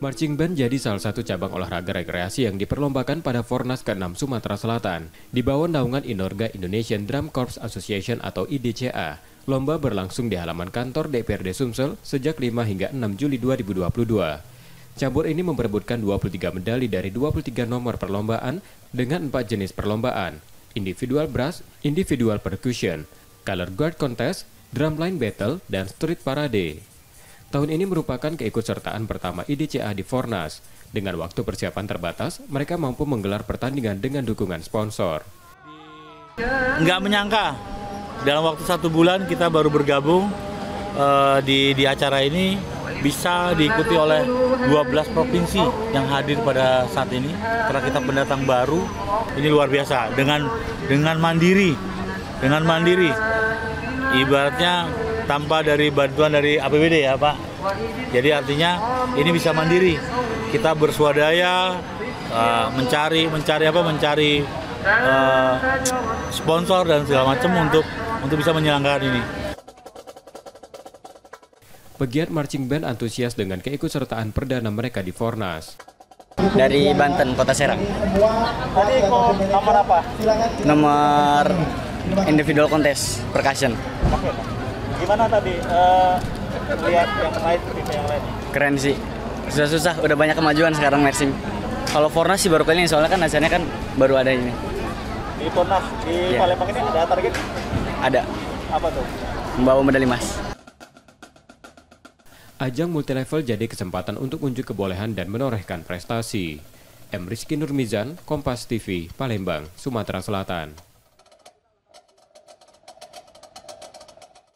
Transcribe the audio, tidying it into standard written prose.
Marching band jadi salah satu cabang olahraga rekreasi yang diperlombakan pada Fornas ke-6 Sumatera Selatan. Di bawah naungan Inorga Indonesian Drum Corps Association atau IDCA, lomba berlangsung di halaman kantor DPRD Sumsel sejak 5 hingga 6 Juli 2022. Cabur ini memperebutkan 23 medali dari 23 nomor perlombaan dengan 4 jenis perlombaan: individual brass, individual percussion, color guard contest, drumline battle, dan street parade. Tahun ini merupakan keikutsertaan pertama IDCA di Fornas. Dengan waktu persiapan terbatas, mereka mampu menggelar pertandingan dengan dukungan sponsor. Nggak menyangka, dalam waktu 1 bulan kita baru bergabung di acara ini bisa diikuti oleh 12 provinsi yang hadir pada saat ini. Karena kita pendatang baru, ini luar biasa. Dengan mandiri, ibaratnya tanpa dari bantuan dari APBD ya Pak. Jadi artinya ini bisa mandiri. Kita bersuadaya mencari sponsor dan segala macam untuk bisa menyelenggarakan ini. Pegiat marching band antusias dengan keikutsertaan perdana mereka di Fornas. Dari Banten, Kota Serang. Tadi nomor apa? Nomor individual contest percussion. Oke. Gimana tadi lihat yang lain tim yang lain? Keren sih. Susah-susah, udah banyak kemajuan sekarang marching. Kalau Fornas sih baru kali ini, soalnya kan acaranya kan baru ada ini. Di Fornas di Palembang ini ada target? Ada. Apa tuh? Membawa medali emas. Ajang multilevel jadi kesempatan untuk unjuk kebolehan dan menorehkan prestasi. M. Rizky Nurmizan, Kompas TV, Palembang, Sumatera Selatan.